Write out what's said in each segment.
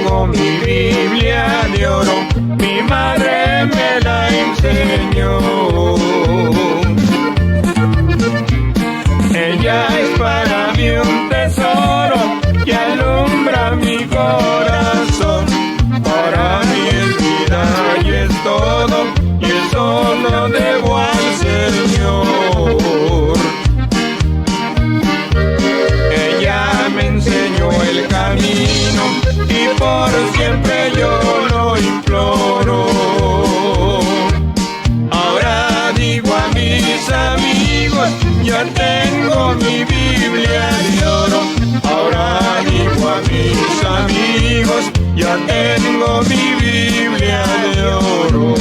tengo mi Biblia de oro, mi madre me la enseñó. Ella es para mí un tesoro que alumbra mi corazón. Para mí es vida y es todo, y eso lo debo al Señor. Ella me enseñó el camino y por siempre yo lo imploro. Ahora digo a mis amigos, ya tengo mi Biblia de oro. Ahora digo a mis amigos, ya tengo mi Biblia de oro.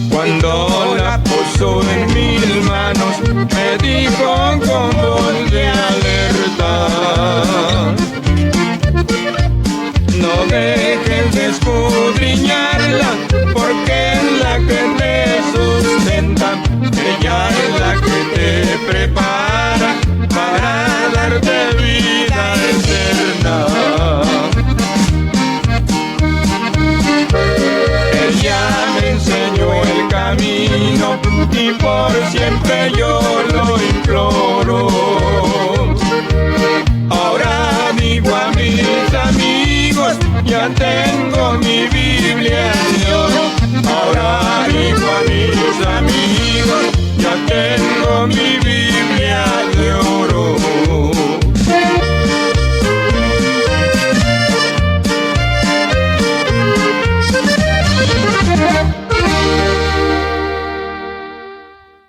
Cuando la puso en mis manos, me dijo con voz de alerta: no dejes de escudriñarla, porque es la que te sustenta. Ella es la que te prepara para darte vida eterna. Ella me enseñó el camino y por siempre yo lo imploro. Ahora digo a mis amigos, ya tengo mi Biblia de oro. Ahora digo a mis amigos, ya tengo mi Biblia de oro.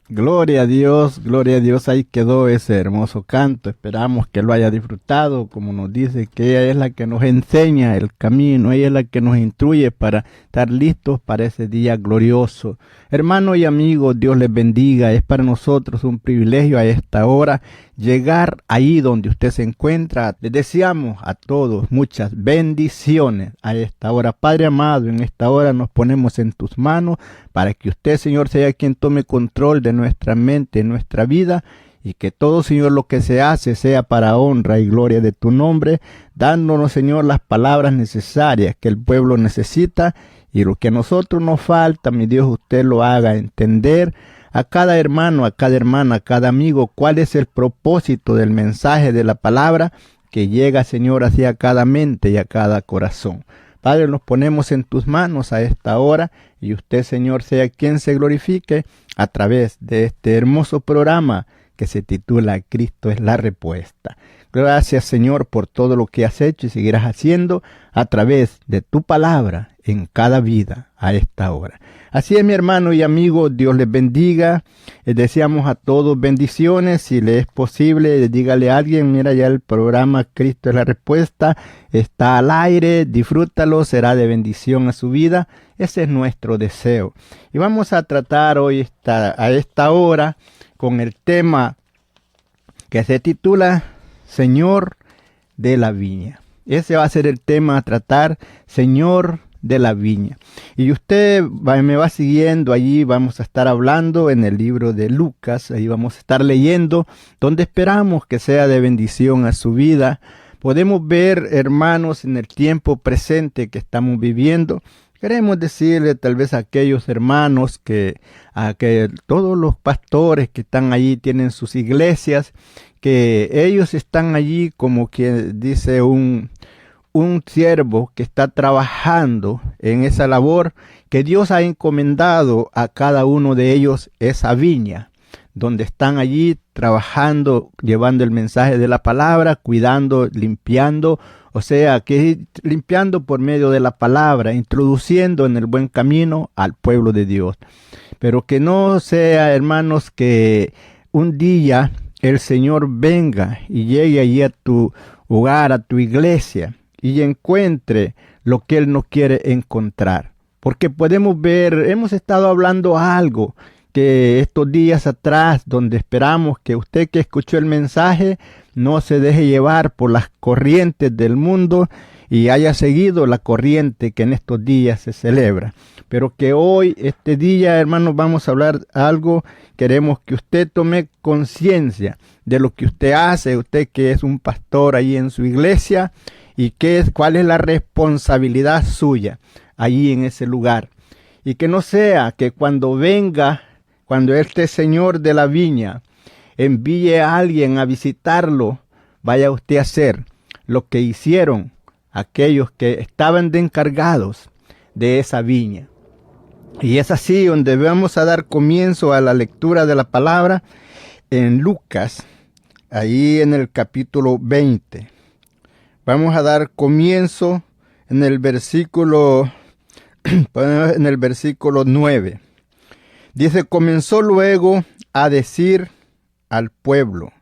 Gloria a Dios, ahí quedó ese hermoso canto. Esperamos que lo haya disfrutado, como nos dice que ella es la que nos enseña el camino, ella es la que nos instruye para estar listos para ese día glorioso. Hermanos y amigos, Dios les bendiga. Es para nosotros un privilegio a esta hora llegar ahí donde usted se encuentra. Les deseamos a todos muchas bendiciones a esta hora. Padre amado, en esta hora nos ponemos en tus manos para que usted, Señor, sea quien tome control de nuestra mente, nuestra vida, y que todo, Señor, lo que se hace sea para honra y gloria de tu nombre, dándonos, Señor, las palabras necesarias que el pueblo necesita, y lo que a nosotros nos falta, mi Dios, usted lo haga entender a cada hermano, a cada hermana, a cada amigo, cuál es el propósito del mensaje de la palabra que llega, Señor, hacia cada mente y a cada corazón. Padre, nos ponemos en tus manos a esta hora, y usted, Señor, sea quien se glorifique a través de este hermoso programa que se titula Cristo es la respuesta. Gracias, Señor, por todo lo que has hecho y seguirás haciendo a través de tu palabra en cada vida a esta hora. Así es, mi hermano y amigo, Dios les bendiga. Les deseamos a todos bendiciones. Si le es posible, dígale a alguien: mira, ya el programa Cristo es la respuesta está al aire, disfrútalo, será de bendición a su vida. Ese es nuestro deseo. Y vamos a tratar hoy a esta hora con el tema que se titula Señor de la Viña. Ese va a ser el tema a tratar, Señor de la Viña. Y usted me va siguiendo allí, vamos a estar hablando en el libro de Lucas, ahí vamos a estar leyendo, donde esperamos que sea de bendición a su vida. Podemos ver, hermanos, en el tiempo presente que estamos viviendo, queremos decirle tal vez a aquellos hermanos que todos los pastores que están allí tienen sus iglesias, que ellos están allí como quien dice un siervo que está trabajando en esa labor, que Dios ha encomendado a cada uno de ellos esa viña, donde están allí trabajando, llevando el mensaje de la palabra, cuidando, limpiando, o sea, que limpiando por medio de la palabra, introduciendo en el buen camino al pueblo de Dios. Pero que no sea, hermanos, que un día el Señor venga y llegue allí a tu hogar, a tu iglesia, y encuentre lo que Él no quiere encontrar. Porque podemos ver, hemos estado hablando algo que estos días atrás, donde esperamos que usted que escuchó el mensaje no se deje llevar por las corrientes del mundo y haya seguido la corriente que en estos días se celebra. Pero que hoy, este día, hermanos, vamos a hablar algo. Queremos que usted tome conciencia de lo que usted hace, usted que es un pastor ahí en su iglesia, y cuál es la responsabilidad suya allí en ese lugar. Y que no sea que cuando este señor de la viña envíe a alguien a visitarlo, vaya usted a hacer lo que hicieron aquellos que estaban de encargados de esa viña. Y es así donde vamos a dar comienzo a la lectura de la palabra en Lucas, ahí en el capítulo 20. Vamos a dar comienzo en el versículo 9. Dice: comenzó luego a decir al pueblo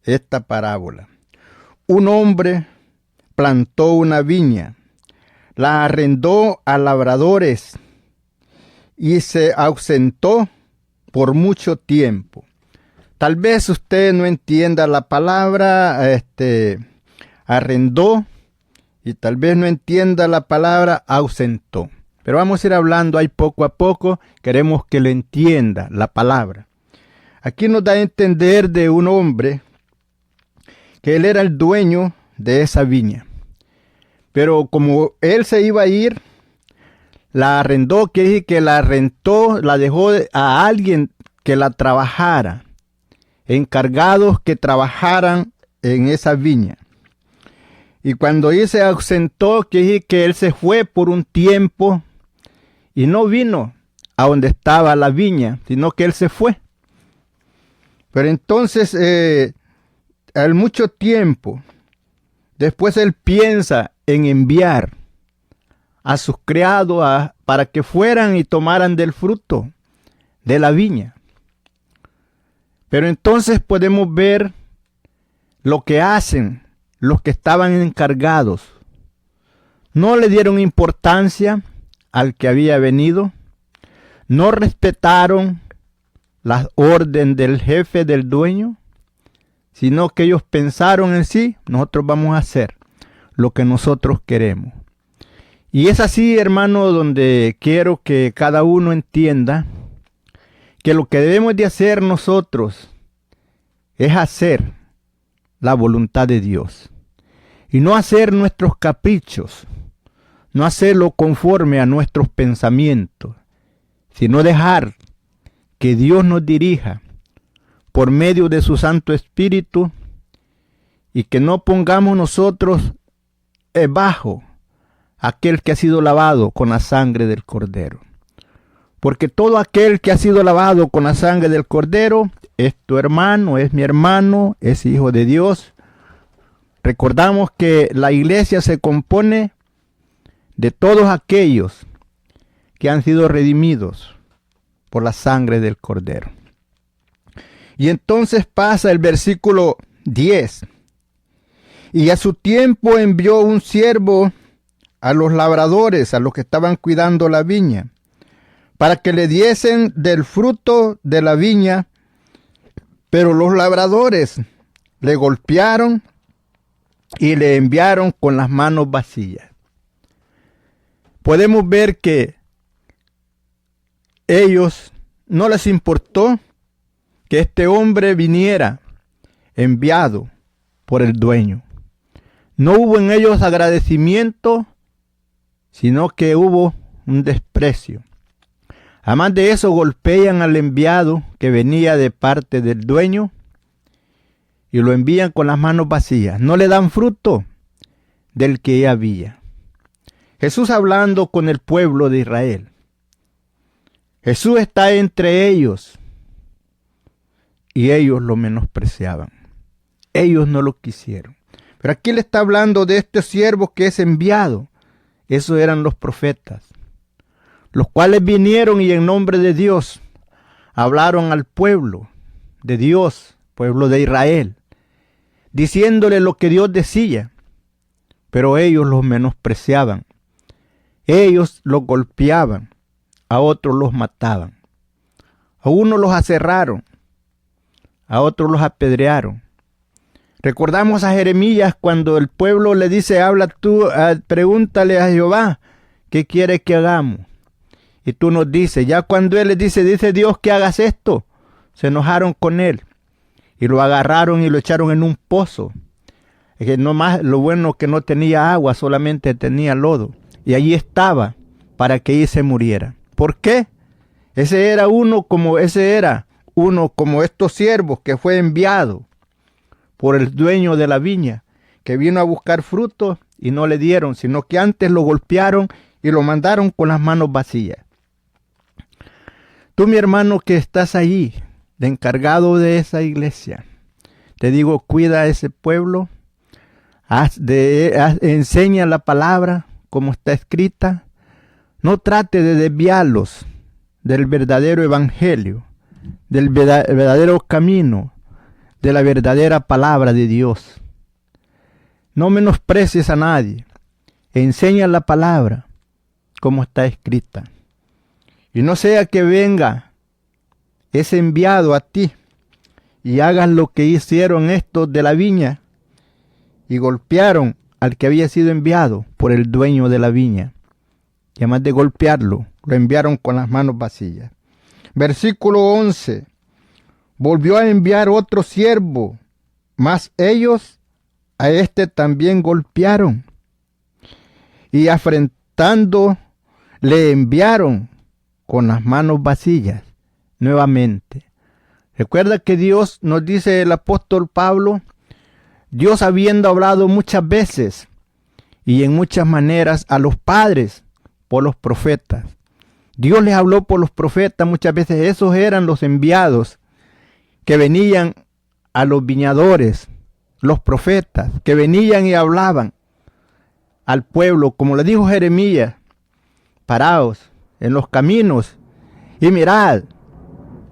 esta parábola. Un hombre plantó una viña, la arrendó a labradores y se ausentó por mucho tiempo. Tal vez usted no entienda la palabra arrendó y tal vez no entienda la palabra ausentó. Pero vamos a ir hablando ahí poco a poco. Queremos que lo entienda la palabra. Aquí nos da a entender de un hombre que él era el dueño de esa viña. Pero como él se iba a ir, la arrendó, quiere decir que la rentó, la dejó a alguien que la trabajara, encargados que trabajaran en esa viña. Y cuando él se ausentó, quiere decir que él se fue por un tiempo y no vino a donde estaba la viña, sino que él se fue. Pero entonces, al mucho tiempo, después él piensa en enviar a sus criados para que fueran y tomaran del fruto de la viña. Pero entonces podemos ver lo que hacen los que estaban encargados. No le dieron importancia al que había venido, no respetaron la orden del jefe, del dueño, sino que ellos pensaron en sí: nosotros vamos a hacer lo que nosotros queremos. Y es así, hermano, donde quiero que cada uno entienda que lo que debemos de hacer nosotros es hacer la voluntad de Dios. Y no hacer nuestros caprichos, no hacerlo conforme a nuestros pensamientos, sino dejar que Dios nos dirija por medio de su Santo Espíritu, y que no pongamos nosotros bajo aquel que ha sido lavado con la sangre del Cordero. Porque todo aquel que ha sido lavado con la sangre del Cordero es tu hermano, es mi hermano, es hijo de Dios. Recordamos que la iglesia se compone de todos aquellos que han sido redimidos por la sangre del Cordero. Y entonces pasa el versículo 10. Y a su tiempo envió un siervo a los labradores, a los que estaban cuidando la viña, para que le diesen del fruto de la viña. Pero los labradores le golpearon y le enviaron con las manos vacías. Podemos ver que ellos no les importó que este hombre viniera enviado por el dueño. No hubo en ellos agradecimiento, sino que hubo un desprecio. Además de eso, golpean al enviado que venía de parte del dueño y lo envían con las manos vacías. No le dan fruto del que ya había. Jesús hablando con el pueblo de Israel. Jesús está entre ellos y ellos lo menospreciaban. Ellos no lo quisieron. Pero aquí le está hablando de este siervo que es enviado. Esos eran los profetas, los cuales vinieron y en nombre de Dios hablaron al pueblo de Dios, pueblo de Israel, diciéndole lo que Dios decía. Pero ellos los menospreciaban. ellos los golpeaban, a otros los mataban. A unos los aserraron, a otros los apedrearon. Recordamos a Jeremías cuando el pueblo le dice, habla tú, pregúntale a Jehová, ¿qué quiere que hagamos? Y tú nos dices, ya cuando él les dice Dios que hagas esto, se enojaron con él y lo agarraron y lo echaron en un pozo. Es que no más, lo bueno que no tenía agua, solamente tenía lodo. Y allí estaba para que ahí se muriera. ¿Por qué? Ese era uno como estos siervos que fue enviado por el dueño de la viña, que vino a buscar frutos y no le dieron, sino que antes lo golpearon y lo mandaron con las manos vacías. Tú, mi hermano, que estás allí, de encargado de esa iglesia, te digo, cuida a ese pueblo, enseña la palabra como está escrita, no trate de desviarlos del verdadero evangelio, del verdadero camino, de la verdadera palabra de Dios. No menosprecies a nadie, enseña la palabra como está escrita. Y no sea que venga ese enviado a ti y hagas lo que hicieron estos de la viña y golpearon al que había sido enviado por el dueño de la viña. Y además de golpearlo, lo enviaron con las manos vacías. Versículo 11. Volvió a enviar otro siervo, mas ellos a este también golpearon. Y afrentando, le enviaron con las manos vacías nuevamente. Recuerda que Dios, nos dice el apóstol Pablo, Dios habiendo hablado muchas veces y en muchas maneras a los padres por los profetas. Dios les habló por los profetas muchas veces. Esos eran los enviados que venían a los viñadores, los profetas, que venían y hablaban al pueblo, como le dijo Jeremías, paraos en los caminos y mirad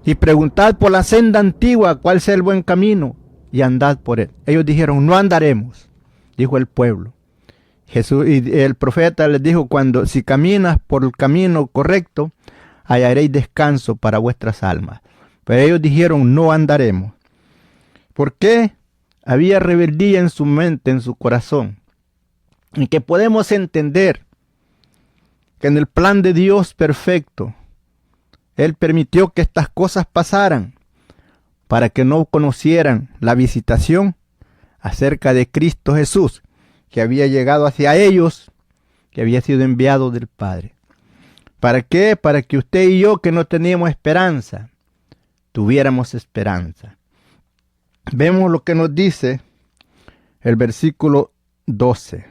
y preguntad por la senda antigua cuál sea el buen camino y andad por él. Ellos dijeron, no andaremos, dijo el pueblo. Jesús y el profeta les dijo, si caminas por el camino correcto, hallaréis descanso para vuestras almas. Pero ellos dijeron, no andaremos. ¿Por qué? Había rebeldía en su mente, en su corazón. Y que podemos entender que en el plan de Dios perfecto, Él permitió que estas cosas pasaran para que no conocieran la visitación acerca de Cristo Jesús, que había llegado hacia ellos, que había sido enviado del Padre. ¿Para qué? Para que usted y yo, que no teníamos esperanza, tuviéramos esperanza. Vemos lo que nos dice el versículo 12.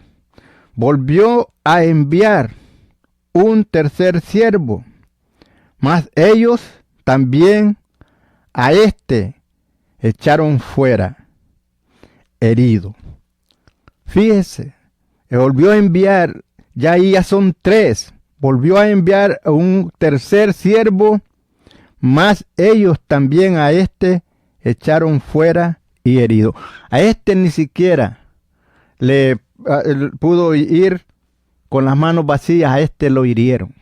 Volvió a enviar un tercer siervo, mas ellos también a este echaron fuera, herido. Fíjese, volvió a enviar, ya son 3, volvió a enviar a un tercer siervo, mas ellos también a este echaron fuera y herido. A este ni siquiera le pudo ir con las manos vacías, a este lo hirieron.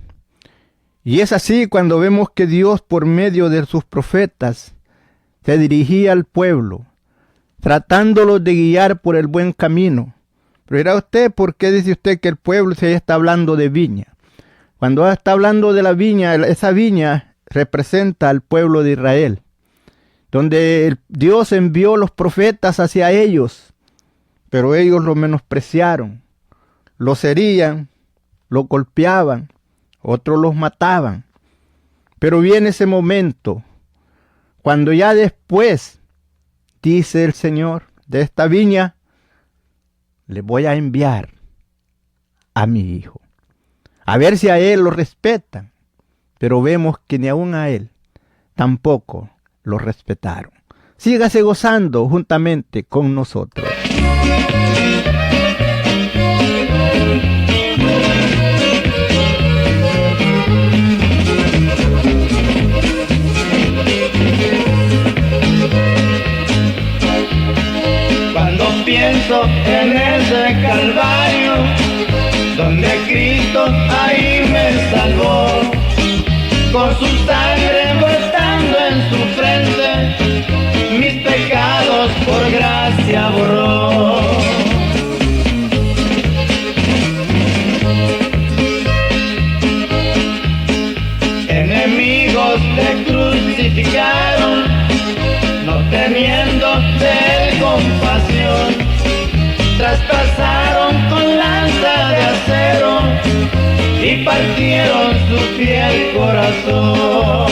Y es así cuando vemos que Dios, por medio de sus profetas, se dirigía al pueblo, tratándolos de guiar por el buen camino. Pero dirá usted, ¿por qué dice usted que el pueblo se está hablando de viña? Cuando está hablando de la viña, esa viña representa al pueblo de Israel, donde Dios envió los profetas hacia ellos, pero ellos lo menospreciaron, los herían, los golpeaban, otros los mataban. Pero viene ese momento, cuando ya después, dice el Señor, de esta viña, le voy a enviar a mi hijo. A ver si a él lo respetan. Pero vemos que ni aún a él tampoco lo respetaron. Sígase gozando juntamente con nosotros. Cuando pienso en ese Calvario, donde Cristo ha su sangre brotando en su frente, mis pecados por gracia borró. Enemigos te crucificaron, no teniendo de él compasión, traspasaron con lanza de acero y partieron su fiel corazón.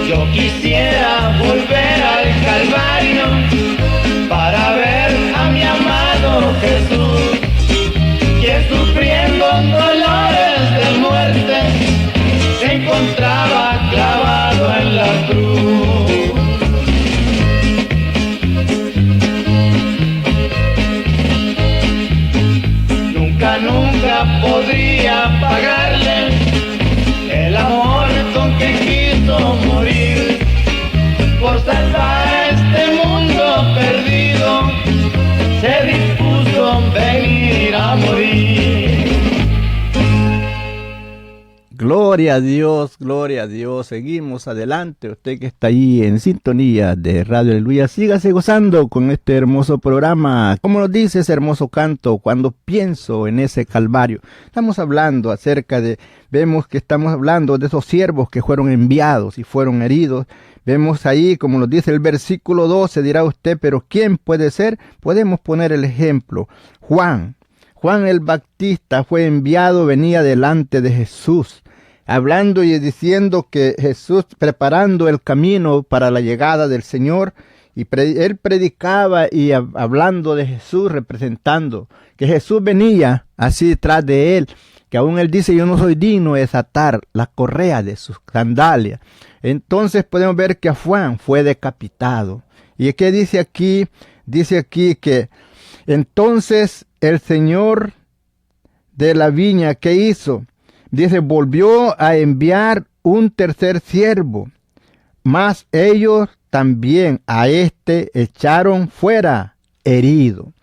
Yo quisiera volver al Calvario para ver a mi amado Jesús, quien sufriendo dolores de muerte se encontraba clavado en la cruz. Nunca podría pagarle el amor con que quiso morir por salvar a este mundo perdido. Se dispuso a venir a morir. Gloria a Dios, gloria a Dios. Seguimos adelante. Usted que está ahí en sintonía de Radio Aleluya, sígase gozando con este hermoso programa. Como nos dice ese hermoso canto, cuando pienso en ese Calvario. Estamos hablando vemos que estamos hablando de esos siervos que fueron enviados y fueron heridos. Vemos ahí, como nos dice el versículo 12, dirá usted, pero ¿quién puede ser? Podemos poner el ejemplo. Juan el Bautista fue enviado, venía delante de Jesús, hablando y diciendo que Jesús, preparando el camino para la llegada del Señor, y él predicaba y hablando de Jesús, representando que Jesús venía así detrás de él, que aún él dice, yo no soy digno de desatar la correa de sus sandalias. Entonces podemos ver que Juan fue decapitado. ¿Y qué dice aquí? Dice aquí que entonces el Señor de la viña, ¿qué hizo? Dice, volvió a enviar un tercer siervo, mas ellos también a este echaron fuera herido.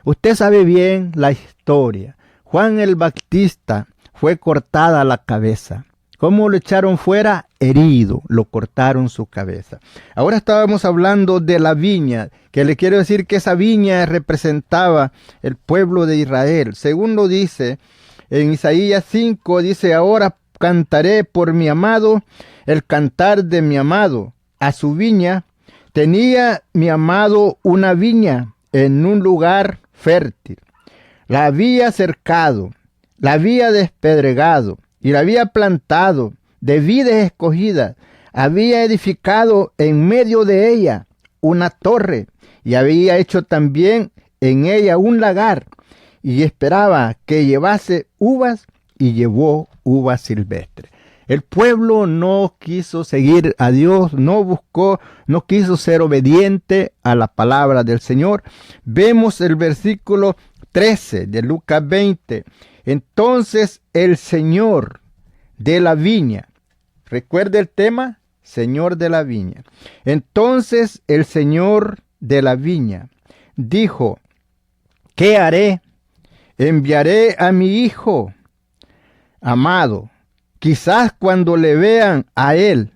Usted sabe bien la historia. Juan el Bautista fue cortada la cabeza. ¿Cómo lo echaron fuera? Herido, lo cortaron su cabeza. Ahora estábamos hablando de la viña, que le quiero decir que esa viña representaba el pueblo de Israel. Según lo dice en Isaías 5, dice, ahora cantaré por mi amado, el cantar de mi amado. A su viña tenía mi amado una viña en un lugar fértil. La había cercado, la había despedregado y la había plantado de vides escogidas. Había edificado en medio de ella una torre y había hecho también en ella un lagar y esperaba que llevase uvas y llevó uvas silvestres. El pueblo no quiso seguir a Dios, no quiso ser obediente a la palabra del Señor. Vemos el versículo 13 de Lucas 20. Entonces el Señor de la viña, recuerde el tema, Señor de la viña. Entonces el Señor de la viña dijo, ¿qué haré? Enviaré a mi hijo amado. Quizás cuando le vean a él,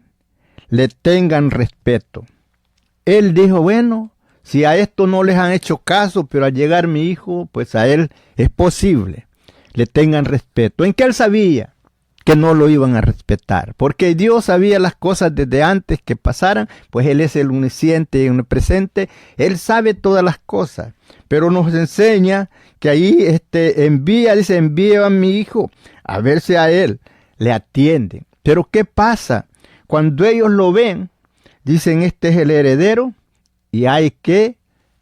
le tengan respeto. Él dijo, bueno, si a esto no les han hecho caso, pero al llegar mi hijo, pues a él es posible, le tengan respeto. ¿En qué él sabía? Que no lo iban a respetar, porque Dios sabía las cosas desde antes que pasaran, pues Él es el omnisciente y omnipresente, Él sabe todas las cosas, pero nos enseña que ahí dice, envía a mi hijo, a verse a él, le atienden. Pero ¿qué pasa? Cuando ellos lo ven, dicen, este es el heredero y hay que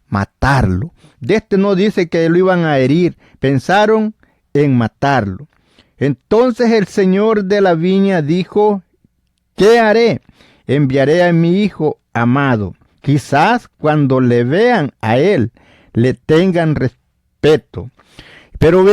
matarlo. De este no dice que lo iban a herir, pensaron en matarlo. Entonces el Señor de la viña dijo, ¿qué haré? Enviaré a mi hijo amado. Quizás cuando le vean a él, le tengan respeto. Pero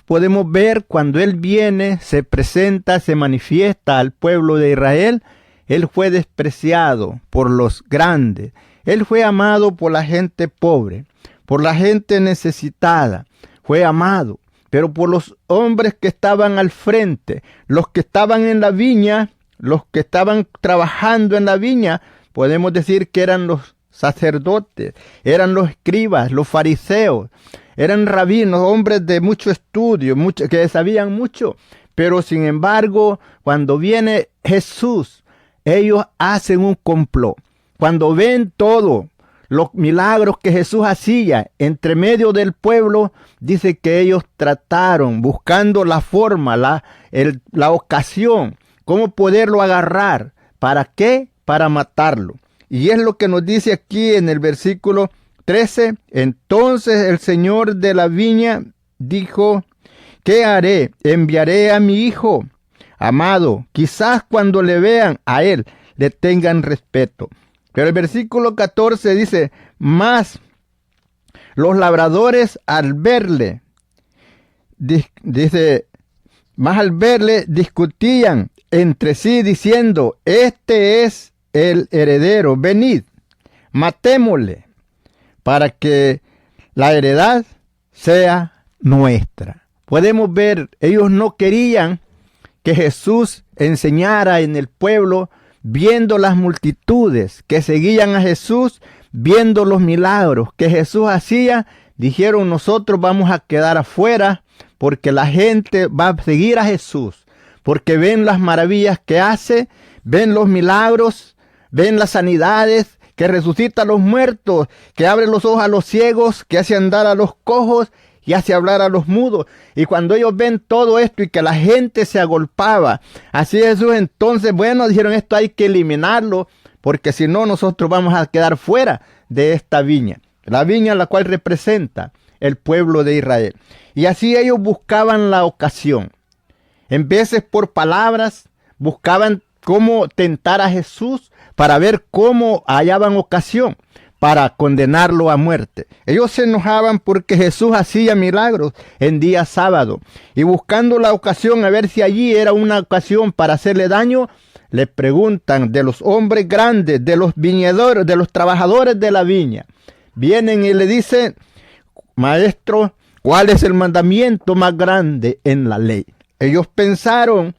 podemos ver cuando él viene, se presenta, se manifiesta al pueblo de Israel. Él fue despreciado por los grandes. Él fue amado por la gente pobre, por la gente necesitada. Fue amado, pero por los hombres que estaban al frente, los que estaban en la viña, los que estaban trabajando en la viña, podemos decir que eran los sacerdotes, eran los escribas, los fariseos, eran rabinos, hombres de mucho estudio, que sabían mucho. Pero sin embargo, cuando viene Jesús, ellos hacen un complot. Cuando ven todo los milagros que Jesús hacía entre medio del pueblo, dice que ellos trataron, buscando la forma, la ocasión, cómo poderlo agarrar. ¿Para qué? Para matarlo. Y es lo que nos dice aquí en el versículo 13. Entonces el Señor de la viña dijo: ¿qué haré? Enviaré a mi hijo amado. Quizás cuando le vean a él, le tengan respeto. Pero el versículo 14 dice: mas los labradores al verle, discutían entre sí diciendo: este es el heredero, venid, matémosle, para que la heredad sea nuestra. Podemos ver, ellos no querían que Jesús enseñara en el pueblo, viendo las multitudes que seguían a Jesús, viendo los milagros que Jesús hacía. Dijeron: nosotros vamos a quedar afuera porque la gente va a seguir a Jesús, porque ven las maravillas que hace, ven los milagros, ven las sanidades, que resucita a los muertos, que abre los ojos a los ciegos, que hace andar a los cojos y hace hablar a los mudos. Y cuando ellos ven todo esto y que la gente se agolpaba, así Jesús entonces, bueno, dijeron: esto hay que eliminarlo, porque si no nosotros vamos a quedar fuera de esta viña. La viña la cual representa el pueblo de Israel. Y así ellos buscaban la ocasión. En veces por palabras buscaban cómo tentar a Jesús para ver cómo hallaban ocasión para condenarlo a muerte. Ellos se enojaban porque Jesús hacía milagros en día sábado, y buscando la ocasión a ver si allí era una ocasión para hacerle daño, le preguntan de los hombres grandes, de los viñadores, de los trabajadores de la viña. Vienen y le dicen: maestro, ¿cuál es el mandamiento más grande en la ley? Ellos pensaron,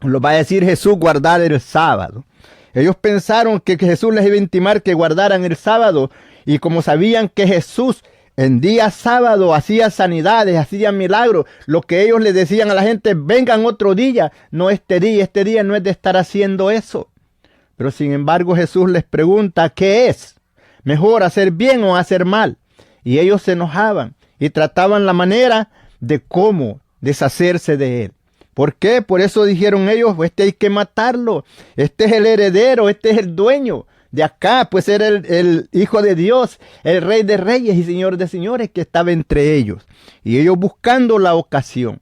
lo va a decir Jesús, guardar el sábado. Ellos pensaron que Jesús les iba a intimar que guardaran el sábado, y como sabían que Jesús en día sábado hacía sanidades, hacía milagros, lo que ellos le decían a la gente: vengan otro día, no este día no es de estar haciendo eso. Pero sin embargo Jesús les pregunta: ¿qué es? ¿Mejor hacer bien o hacer mal? Y ellos se enojaban y trataban la manera de cómo deshacerse de él. ¿Por qué? Por eso dijeron ellos: este hay que matarlo, este es el heredero, este es el dueño de acá, pues era el Hijo de Dios, el Rey de Reyes y Señor de Señores que estaba entre ellos. Y ellos buscando la ocasión,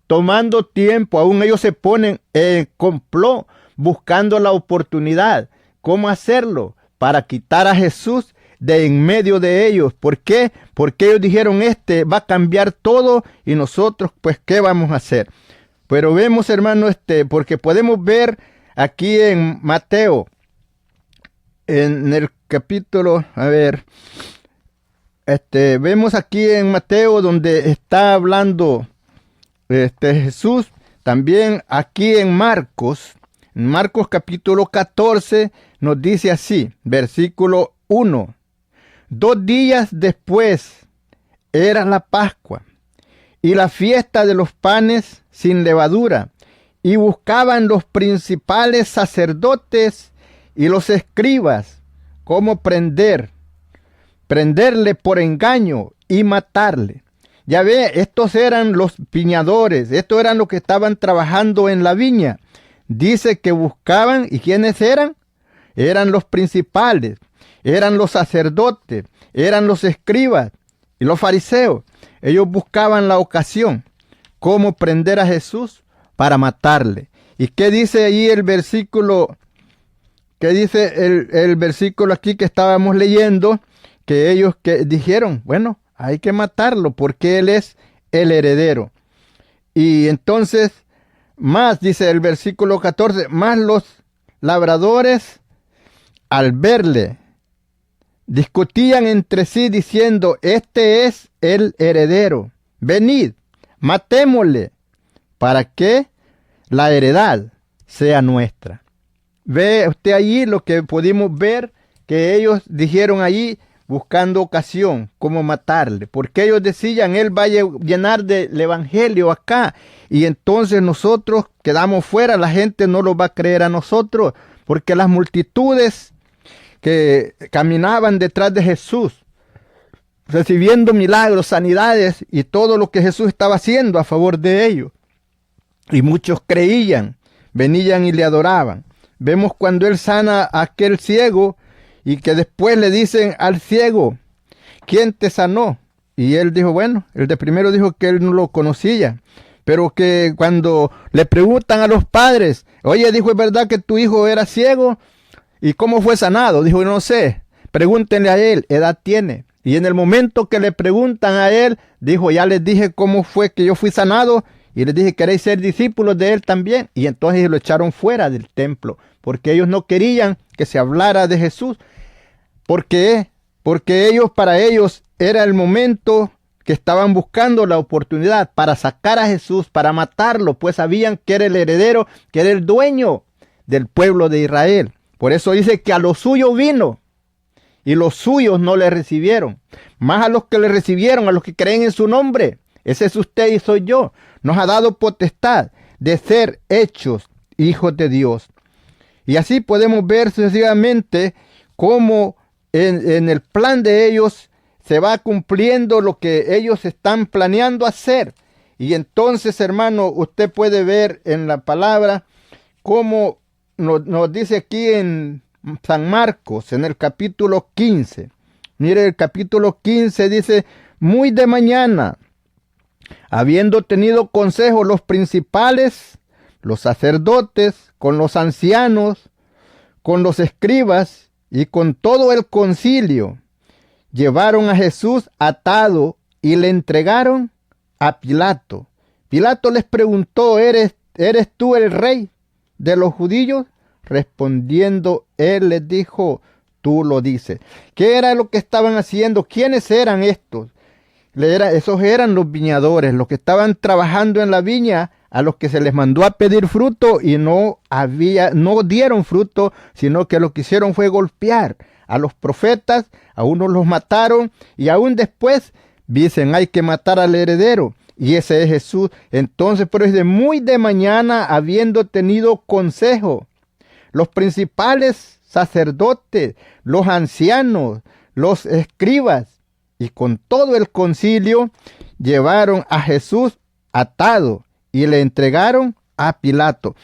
tomando tiempo, aún ellos se ponen en complot, buscando la oportunidad, cómo hacerlo para quitar a Jesús de en medio de ellos. ¿Por qué? Porque ellos dijeron: este va a cambiar todo, y nosotros pues ¿qué vamos a hacer? Pero vemos, hermano, porque podemos ver aquí en Mateo, en el capítulo, vemos aquí en Mateo donde está hablando Jesús. También aquí en Marcos capítulo 14 nos dice así, versículo 1. 2 días después era la Pascua y la fiesta de los panes sin levadura, y buscaban los principales sacerdotes y los escribas cómo prenderle por engaño y matarle. Ya ve, estos eran los viñadores, estos eran los que estaban trabajando en la viña. Dice que buscaban, ¿y quiénes eran? Eran los principales, eran los sacerdotes, eran los escribas y los fariseos. Ellos buscaban la ocasión, cómo prender a Jesús para matarle. ¿Y qué dice ahí el versículo? ¿Qué dice el versículo aquí que estábamos leyendo? Que ellos que dijeron: bueno, hay que matarlo porque él es el heredero. Y entonces, más dice el versículo 14, más los labradores, al verle, discutían entre sí diciendo: este es el heredero. Venid, matémosle, para que la heredad sea nuestra. Ve usted allí lo que pudimos ver, que ellos dijeron allí buscando ocasión, cómo matarle, porque ellos decían: él va a llenar del evangelio acá, y entonces nosotros quedamos fuera, la gente no lo va a creer a nosotros, porque las multitudes que caminaban detrás de Jesús, recibiendo milagros, sanidades y todo lo que Jesús estaba haciendo a favor de ellos, y muchos creían, venían y le adoraban. Vemos cuando él sana a aquel ciego, y que después le dicen al ciego: ¿quién te sanó? Y él dijo, bueno, el de primero dijo que él no lo conocía, pero que cuando le preguntan a los padres: oye, dijo, ¿es verdad que tu hijo era ciego? ¿Y cómo fue sanado? Dijo, no sé, pregúntenle a él, edad tiene. Y en el momento que le preguntan a él, dijo, ya les dije cómo fue que yo fui sanado, y les dije, ¿queréis ser discípulos de él también? Y entonces lo echaron fuera del templo, porque ellos no querían que se hablara de Jesús. ¿Por qué? Porque para ellos era el momento que estaban buscando la oportunidad para sacar a Jesús, para matarlo, pues sabían que era el heredero, que era el dueño del pueblo de Israel. Por eso dice que a los suyos vino, y los suyos no le recibieron. Más a los que le recibieron, a los que creen en su nombre, ese es usted y soy yo, nos ha dado potestad de ser hechos hijos de Dios. Y así podemos ver sucesivamente cómo en el plan de ellos se va cumpliendo lo que ellos están planeando hacer. Y entonces, hermano, usted puede ver en la palabra cómo nos dice aquí en San Marcos, en el capítulo 15. Mire, el capítulo 15 dice: muy de mañana, habiendo tenido consejo los principales, los sacerdotes, con los ancianos, con los escribas y con todo el concilio, llevaron a Jesús atado y le entregaron a Pilato. Pilato les preguntó: ¿Eres tú el rey de los judíos? Respondiendo, él les dijo: tú lo dices. ¿Qué era lo que estaban haciendo? ¿Quiénes eran estos? Esos eran los viñadores, los que estaban trabajando en la viña, a los que se les mandó a pedir fruto y no dieron fruto, sino que lo que hicieron fue golpear a los profetas. A unos los mataron, y aún después dicen: hay que matar al heredero, y ese es Jesús. Entonces, pero es de muy de mañana, habiendo tenido consejo, los principales sacerdotes, los ancianos, los escribas, y con todo el concilio, llevaron a Jesús atado y le entregaron a Pilato.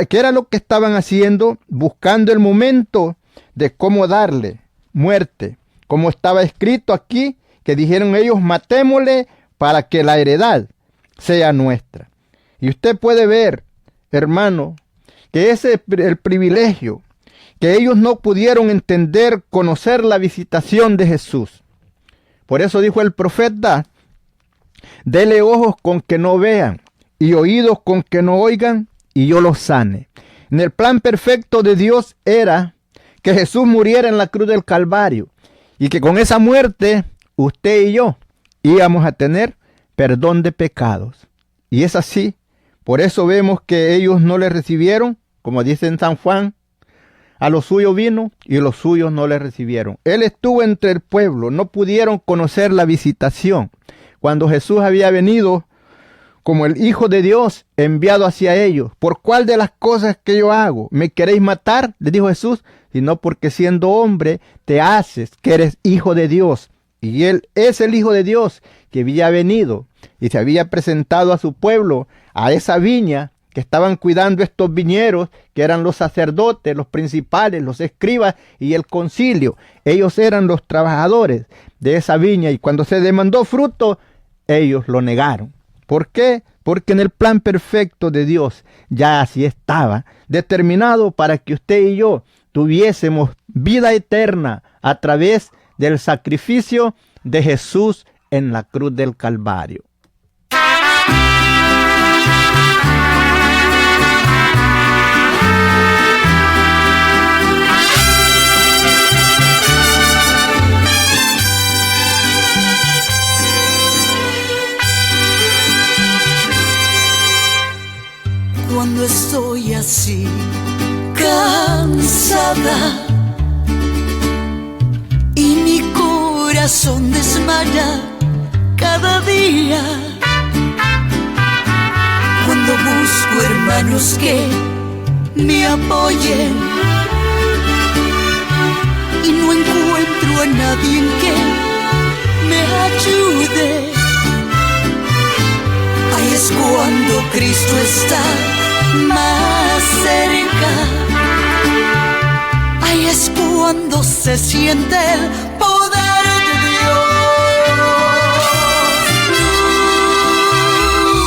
¿Qué era lo que estaban haciendo? Buscando el momento de cómo darle muerte. Como estaba escrito aquí, que dijeron ellos: matémosle para que la heredad sea nuestra. Y usted puede ver, hermano, que ese es el privilegio, que ellos no pudieron entender, conocer la visitación de Jesús. Por eso dijo el profeta: dele ojos con que no vean y oídos con que no oigan, y yo los sane. En el plan perfecto de Dios era que Jesús muriera en la cruz del Calvario, y que con esa muerte usted y yo íbamos a tener perdón de pecados. Y es así. Por eso vemos que ellos no le recibieron, como dice en San Juan: a los suyos vino y los suyos no le recibieron. Él estuvo entre el pueblo, no pudieron conocer la visitación. Cuando Jesús había venido como el Hijo de Dios enviado hacia ellos: ¿por cuál de las cosas que yo hago me queréis matar?, les dijo Jesús, sino porque siendo hombre te haces que eres Hijo de Dios. Y él es el Hijo de Dios que había venido y se había presentado a su pueblo, a esa viña que estaban cuidando estos viñeros, que eran los sacerdotes, los principales, los escribas y el concilio. Ellos eran los trabajadores de esa viña, y cuando se demandó fruto, ellos lo negaron. ¿Por qué? Porque en el plan perfecto de Dios ya así estaba determinado, para que usted y yo tuviésemos vida eterna a través del sacrificio de Jesús en la cruz del Calvario. así, cansada, y mi corazón desmaya cada día cuando busco hermanos que me apoyen y no encuentro a nadie que me ayude. Ahí es cuando Cristo está más cerca. Ahí es cuando se siente el poder de Dios.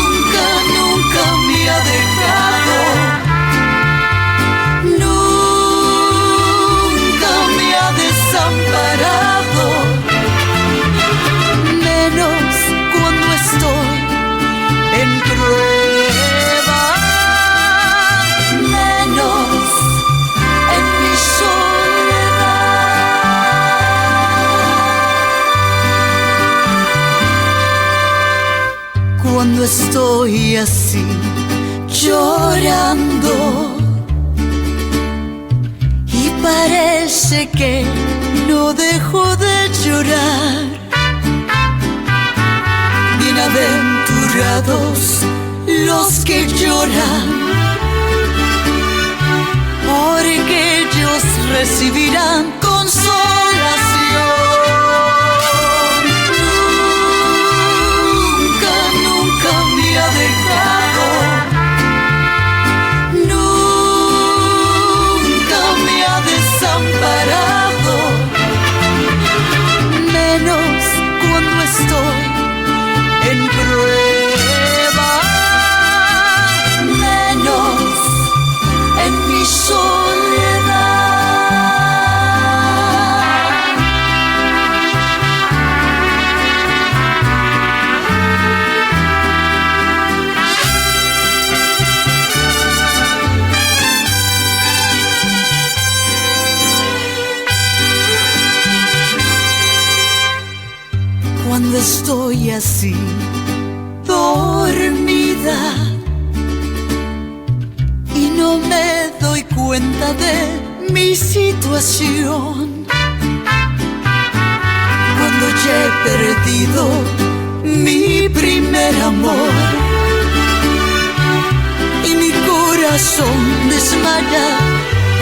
Nunca, nunca me ha dejado. Nunca me ha desamparado. Menos cuando estoy en prueba, menos en mi soledad. Cuando estoy así, llorando, y parece que no dejo de llorar. Bienaventurados los que lloran, porque ellos recibirán consolación. Nunca, nunca me ha dejado. Nunca me ha desamparado. Menos cuando estoy en prueba, menos en mi soledad. Cuando estoy así, dormida, y no me doy cuenta de mi situación, cuando ya he perdido mi primer amor y mi corazón desmaya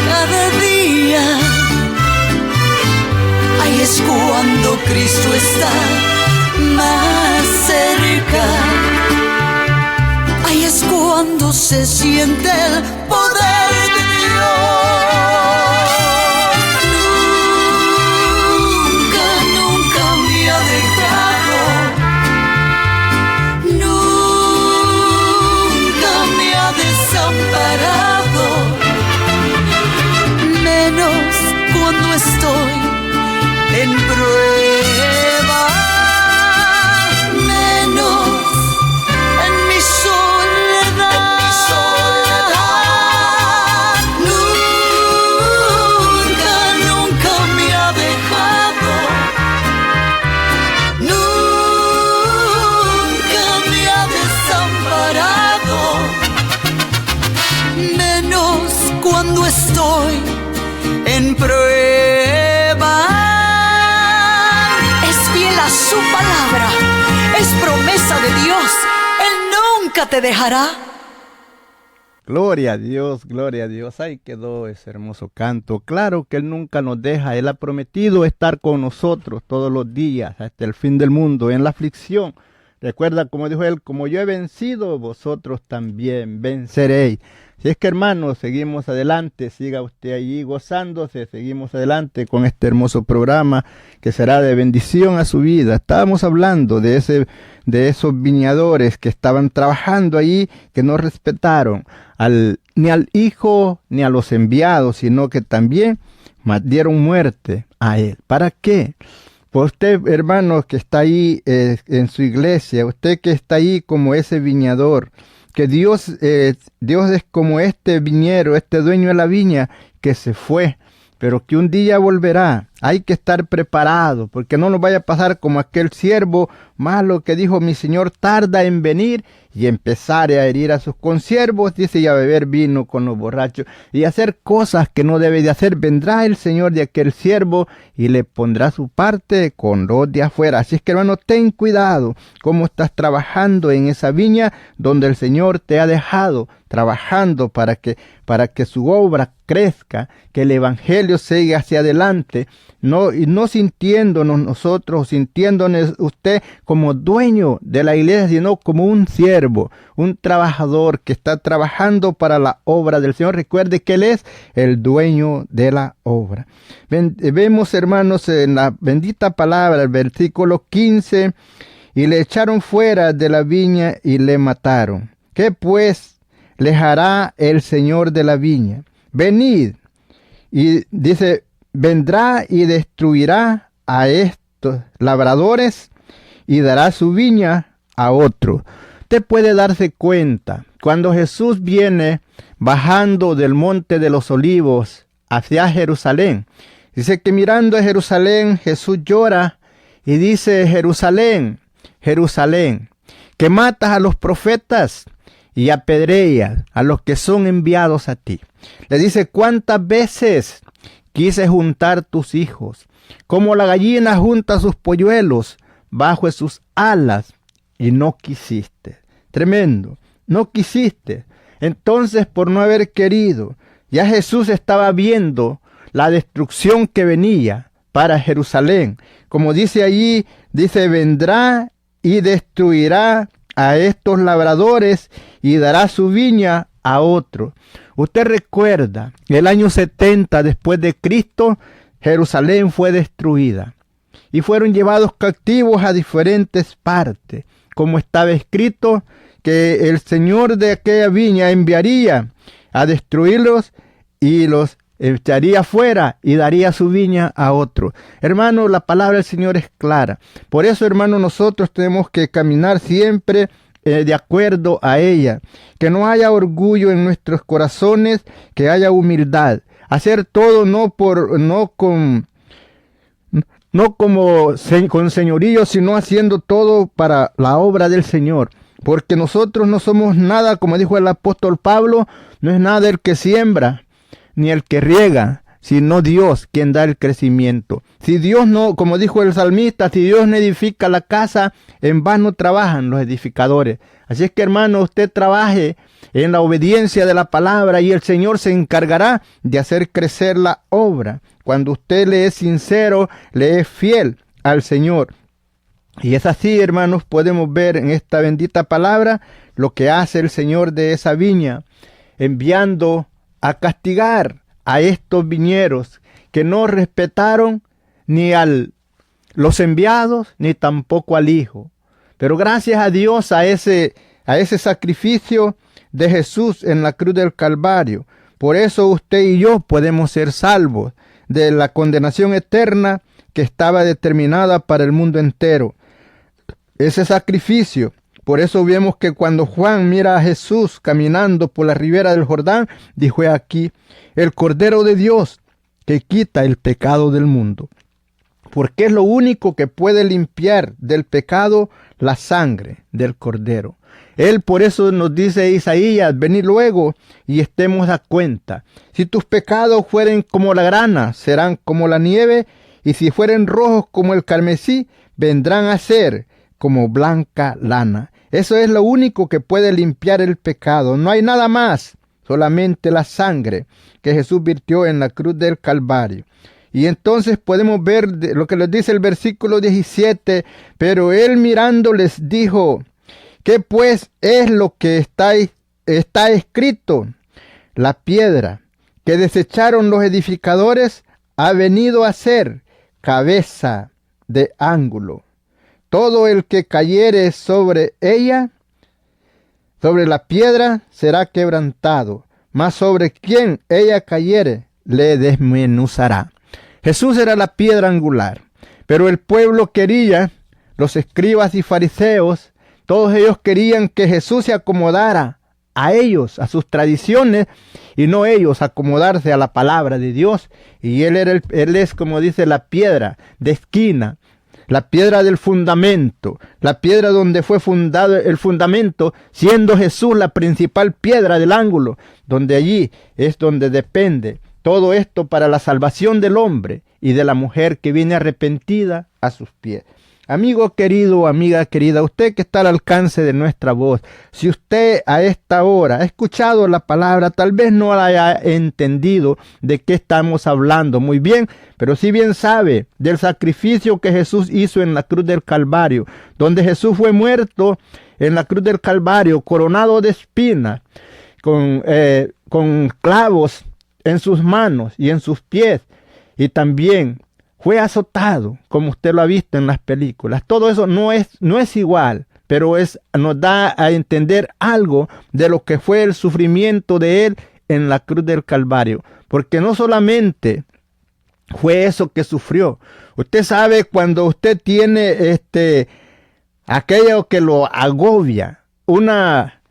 cada día, ahí es cuando Cristo está más cerca. Ahí es cuando se siente el poder de Dios. Nunca, nunca me ha dejado. Nunca me ha desamparado. Menos cuando estoy en prueba. Cuando estoy en prueba, es fiel a su palabra, es promesa de Dios, Él nunca te dejará. Gloria a Dios, gloria a Dios. Ahí quedó ese hermoso canto. Claro que Él nunca nos deja. Él ha prometido estar con nosotros todos los días hasta el fin del mundo, en la aflicción. Recuerda, como dijo Él, como yo he vencido, vosotros también venceréis. Si es que, hermanos, seguimos adelante, siga usted allí gozándose, seguimos adelante con este hermoso programa que será de bendición a su vida. Estábamos hablando de esos viñadores que estaban trabajando allí, que no respetaron ni al Hijo ni a los enviados, sino que también dieron muerte a Él. ¿Para qué? Pues usted, hermanos, que está ahí en su iglesia, usted que está ahí como ese viñador, que Dios es como este viñero, este dueño de la viña que se fue, pero que un día volverá Hay que estar preparado, porque no nos vaya a pasar como aquel siervo malo que dijo: mi señor tarda en venir, y empezar a herir a sus consiervos, dice, y a beber vino con los borrachos, y hacer cosas que no debe de hacer. Vendrá el señor de aquel siervo y le pondrá su parte con los de afuera. Así es que, hermano, ten cuidado cómo estás trabajando en esa viña donde el Señor te ha dejado, trabajando para que su obra crezca, que el evangelio siga hacia adelante, y no sintiéndonos nosotros, sintiéndonos usted como dueño de la iglesia, sino como un siervo, un trabajador que está trabajando para la obra del Señor. Recuerde que Él es el dueño de la obra. Vemos, hermanos, en la bendita palabra, el versículo 15, y le echaron fuera de la viña y le mataron. ¿Qué pues les hará el Señor de la viña? Venid, y dice, vendrá y destruirá a estos labradores y dará su viña a otro. Usted puede darse cuenta, cuando Jesús viene bajando del monte de los olivos hacia Jerusalén, dice que mirando a Jerusalén, Jesús llora y dice: Jerusalén, Jerusalén, que matas a los profetas y apedreas a los que son enviados a ti. Le dice: cuántas veces quise juntar tus hijos, como la gallina junta sus polluelos bajo sus alas, y no quisiste. Tremendo, no quisiste. Entonces, por no haber querido, ya Jesús estaba viendo la destrucción que venía para Jerusalén. Como dice allí, dice: vendrá y destruirá a estos labradores y dará su viña a otro. Usted recuerda, el año 70 después de Cristo, Jerusalén fue destruida y fueron llevados cautivos a diferentes partes, como estaba escrito que el Señor de aquella viña enviaría a destruirlos y los echaría fuera y daría su viña a otro. Hermano, la palabra del Señor es clara. Por eso, hermano, nosotros tenemos que caminar siempre de acuerdo a ella. Que no haya orgullo en nuestros corazones, que haya humildad. Hacer todo con señorío, sino haciendo todo para la obra del Señor. Porque nosotros no somos nada, como dijo el apóstol Pablo, no es nada el que siembra, ni el que riega, sino Dios quien da el crecimiento. Si Dios no, como dijo el salmista, si Dios no edifica la casa, en vano trabajan los edificadores. Así es que, hermano, usted trabaje en la obediencia de la palabra y el Señor se encargará de hacer crecer la obra. Cuando usted le es sincero, le es fiel al Señor. Y es así, hermanos, podemos ver en esta bendita palabra lo que hace el Señor de esa viña, enviando a castigar a estos viñeros que no respetaron ni a los enviados ni tampoco al Hijo. Pero gracias a Dios, a ese sacrificio de Jesús en la cruz del Calvario, por eso usted y yo podemos ser salvos de la condenación eterna que estaba determinada para el mundo entero. Ese sacrificio. Por eso vemos que cuando Juan mira a Jesús caminando por la ribera del Jordán, dijo: he aquí el Cordero de Dios que quita el pecado del mundo. Porque es lo único que puede limpiar del pecado, la sangre del Cordero. Él, por eso nos dice Isaías: venid luego y estemos a cuenta. Si tus pecados fueren como la grana, serán como la nieve, y si fueren rojos como el carmesí, vendrán a ser como blanca lana. Eso es lo único que puede limpiar el pecado. No hay nada más, solamente la sangre que Jesús virtió en la cruz del Calvario. Y entonces podemos ver lo que les dice el versículo 17. Pero él mirando les dijo: ¿qué pues es lo que está escrito? La piedra que desecharon los edificadores ha venido a ser cabeza de ángulo. Todo el que cayere sobre ella, sobre la piedra, será quebrantado, mas sobre quien ella cayere, le desmenuzará. Jesús era la piedra angular, pero el pueblo quería, los escribas y fariseos, todos ellos querían que Jesús se acomodara a ellos, a sus tradiciones, y no ellos acomodarse a la palabra de Dios. Y él es, como dice, la piedra de esquina, la piedra del fundamento, la piedra donde fue fundado el fundamento, siendo Jesús la principal piedra del ángulo, donde allí es donde depende todo esto para la salvación del hombre y de la mujer que viene arrepentida a sus pies. Amigo querido, amiga querida, usted que está al alcance de nuestra voz, si usted a esta hora ha escuchado la palabra, tal vez no la haya entendido de qué estamos hablando muy bien, pero si bien sabe del sacrificio que Jesús hizo en la cruz del Calvario, donde Jesús fue muerto en la cruz del Calvario, coronado de espinas, con clavos en sus manos y en sus pies, y también fue azotado, como usted lo ha visto en las películas. Todo eso no es igual, pero nos da a entender algo de lo que fue el sufrimiento de él en la cruz del Calvario. Porque no solamente fue eso que sufrió. Usted sabe, cuando usted tiene aquello que lo agobia, una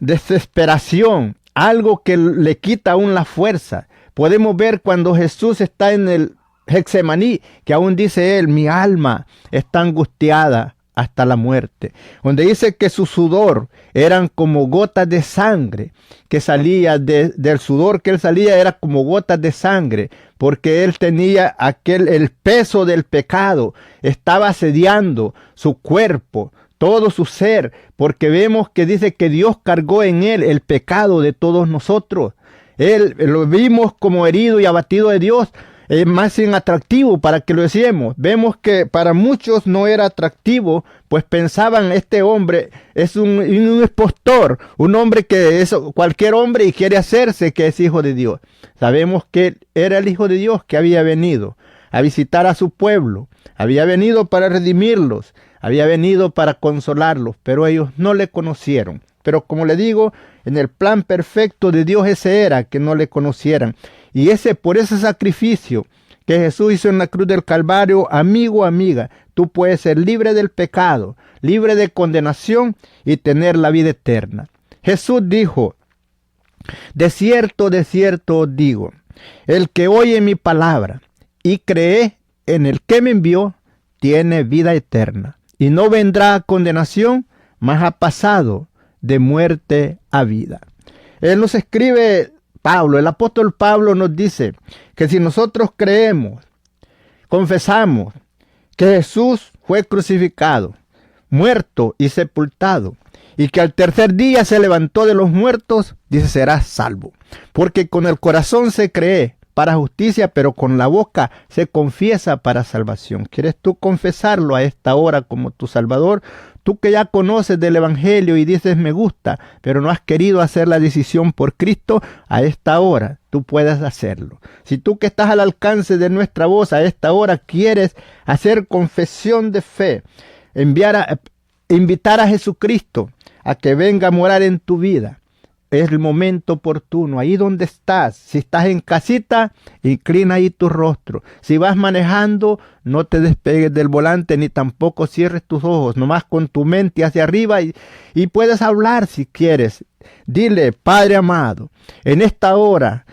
desesperación, algo que le quita aún la fuerza. Podemos ver cuando Jesús está en el Getsemaní, que aún dice él, mi alma está angustiada hasta la muerte, donde dice que su sudor eran como gotas de sangre, que salía del sudor que él salía era como gotas de sangre, porque él tenía el peso del pecado, estaba asediando su cuerpo, todo su ser, porque vemos que dice que Dios cargó en él el pecado de todos nosotros. Él lo vimos como herido y abatido de Dios, más inatractivo para que lo decíamos. Vemos que para muchos no era atractivo, pues pensaban, este hombre es un impostor, un hombre que es cualquier hombre y quiere hacerse que es hijo de Dios. Sabemos que era el Hijo de Dios que había venido a visitar a su pueblo, había venido para redimirlos, había venido para consolarlos, pero ellos no le conocieron. Pero como le digo, en el plan perfecto de Dios ese era que no le conocieran. Y por ese sacrificio que Jesús hizo en la cruz del Calvario, amigo, amiga, tú puedes ser libre del pecado, libre de condenación y tener la vida eterna. Jesús dijo, de cierto os digo, el que oye mi palabra y cree en el que me envió, tiene vida eterna. Y no vendrá a condenación, mas ha pasado de muerte a vida. Él nos escribe Pablo, el apóstol Pablo nos dice que si nosotros creemos, confesamos que Jesús fue crucificado, muerto y sepultado, y que al tercer día se levantó de los muertos, dice, serás salvo. Porque con el corazón se cree para justicia, pero con la boca se confiesa para salvación. ¿Quieres tú confesarlo a esta hora como tu Salvador? Tú que ya conoces del Evangelio y dices me gusta, pero no has querido hacer la decisión por Cristo, a esta hora tú puedes hacerlo. Si tú que estás al alcance de nuestra voz a esta hora quieres hacer confesión de fe, invitar a Jesucristo a que venga a morar en tu vida, es el momento oportuno, ahí donde estás. Si estás en casita, inclina ahí tu rostro. Si vas manejando, no te despegues del volante ni tampoco cierres tus ojos, nomás con tu mente hacia arriba y puedes hablar si quieres. Dile, Padre amado, en esta hora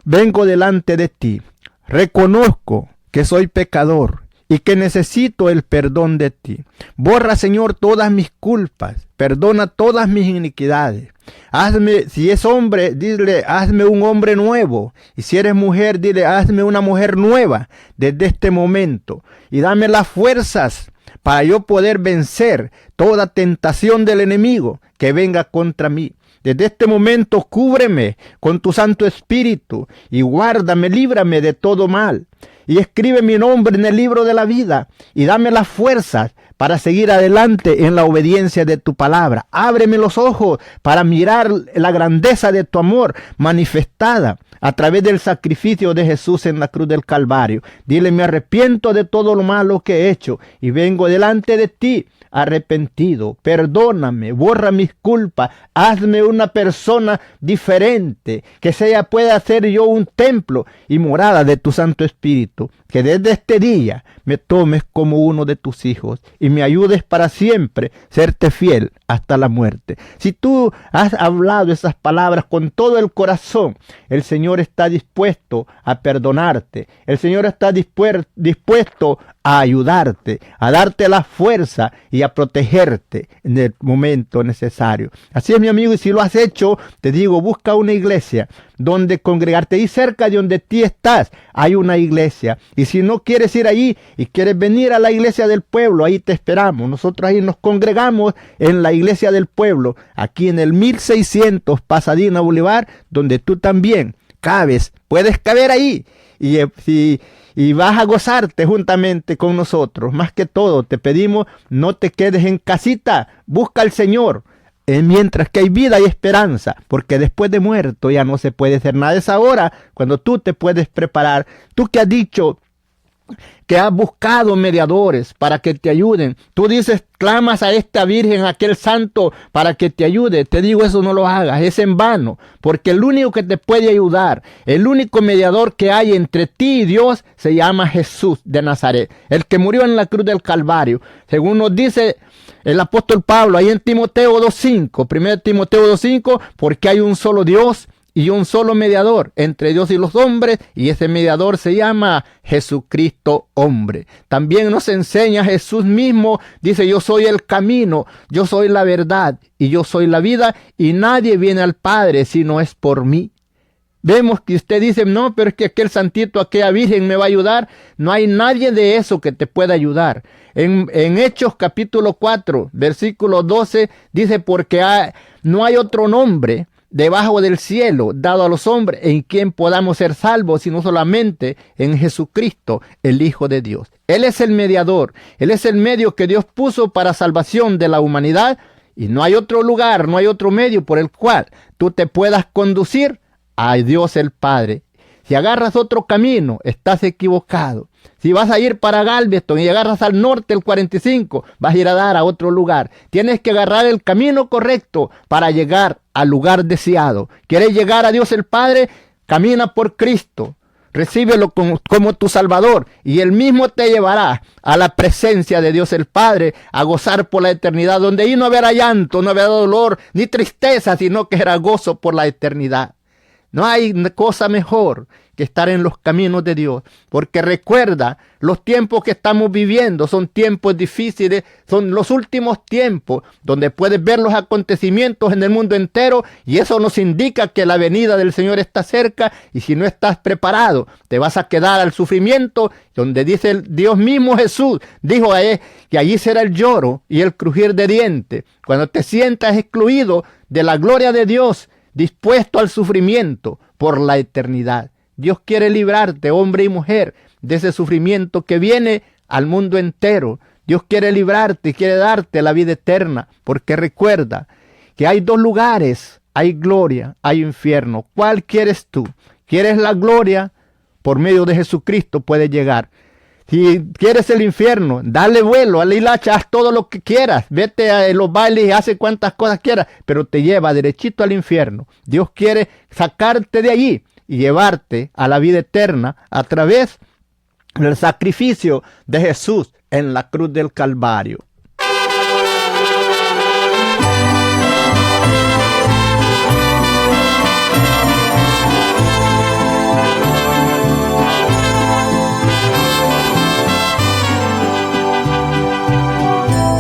vengo delante de ti, reconozco que soy pecador y que necesito el perdón de ti. Borra, Señor, todas mis culpas, perdona todas mis iniquidades. Hazme, si es hombre, dile, hazme un hombre nuevo. Y si eres mujer, dile, hazme una mujer nueva desde este momento. Y dame las fuerzas para yo poder vencer toda tentación del enemigo que venga contra mí. Desde este momento, cúbreme con tu Santo Espíritu y guárdame, líbrame de todo mal. Y escribe mi nombre en el libro de la vida y dame las fuerzas para seguir adelante en la obediencia de tu palabra. Ábreme los ojos para mirar la grandeza de tu amor manifestada a través del sacrificio de Jesús en la cruz del Calvario. Dile, me arrepiento de todo lo malo que he hecho y vengo delante de ti arrepentido. Perdóname, borra mis culpas, hazme una persona diferente, que pueda ser yo un templo y morada de tu Santo Espíritu. Que desde este día me tomes como uno de tus hijos y me ayudes para siempre, serte fiel hasta la muerte. Si tú has hablado esas palabras con todo el corazón, el Señor está dispuesto a perdonarte. El Señor está dispuesto a ayudarte, a darte la fuerza y a protegerte en el momento necesario. Así es, mi amigo, y si lo has hecho, te digo, busca una iglesia donde congregarte. Y cerca de donde tú estás hay una iglesia. Y si no quieres ir allí y quieres venir a la iglesia del pueblo, ahí te esperamos. Nosotros ahí nos congregamos en la iglesia del pueblo, aquí en el 1600 Pasadena Boulevard, donde tú también cabes, puedes caber ahí. Y vas a gozarte juntamente con nosotros. Más que todo, te pedimos, no te quedes en casita, busca al Señor. Mientras que hay vida y esperanza, porque después de muerto ya no se puede hacer nada. Es ahora cuando tú te puedes preparar. Tú que has dicho que has buscado mediadores para que te ayuden. Tú dices, clamas a esta virgen, a aquel santo para que te ayude. Te digo, eso no lo hagas, es en vano, porque el único que te puede ayudar, el único mediador que hay entre ti y Dios, se llama Jesús de Nazaret, el que murió en la cruz del Calvario, según nos dice el apóstol Pablo ahí en Timoteo 2.5, 1 Timoteo 2.5, porque hay un solo Dios y un solo mediador entre Dios y los hombres, y ese mediador se llama Jesucristo hombre. También nos enseña Jesús mismo, dice, yo soy el camino, yo soy la verdad y yo soy la vida, y nadie viene al Padre si no es por mí. Vemos que usted dice, no, pero es que aquel santito, aquella virgen me va a ayudar. No hay nadie de eso que te pueda ayudar. En Hechos capítulo 4, versículo 12, dice, porque no hay otro nombre debajo del cielo dado a los hombres en quien podamos ser salvos, sino solamente en Jesucristo, el Hijo de Dios. Él es el mediador, Él es el medio que Dios puso para salvación de la humanidad, y no hay otro lugar, no hay otro medio por el cual tú te puedas conducir a Dios el Padre. Si agarras otro camino, estás equivocado. Si vas a ir para Galveston y agarras al norte el 45, vas a ir a dar a otro lugar. Tienes que agarrar el camino correcto para llegar al lugar deseado. ¿Quieres llegar a Dios el Padre? Camina por Cristo. Recíbelo como tu Salvador, y Él mismo te llevará a la presencia de Dios el Padre, a gozar por la eternidad, donde ahí no habrá llanto, no habrá dolor, ni tristeza, sino que será gozo por la eternidad. No hay cosa mejor que estar en los caminos de Dios, porque recuerda, los tiempos que estamos viviendo son tiempos difíciles, son los últimos tiempos donde puedes ver los acontecimientos en el mundo entero, y eso nos indica que la venida del Señor está cerca, y si no estás preparado, te vas a quedar al sufrimiento, donde dice el Dios mismo Jesús, dijo a él que allí será el lloro y el crujir de dientes, cuando te sientas excluido de la gloria de Dios, dispuesto al sufrimiento por la eternidad. Dios quiere librarte, hombre y mujer, de ese sufrimiento que viene al mundo entero. Dios quiere librarte y quiere darte la vida eterna, porque recuerda que hay dos lugares, hay gloria, hay infierno. ¿Cuál quieres tú? ¿Quieres la gloria? Por medio de Jesucristo puedes llegar. Si quieres el infierno, dale vuelo, a la hilacha, haz todo lo que quieras. Vete a los bailes y hace cuantas cosas quieras, pero te lleva derechito al infierno. Dios quiere sacarte de allí y llevarte a la vida eterna a través del sacrificio de Jesús en la cruz del Calvario.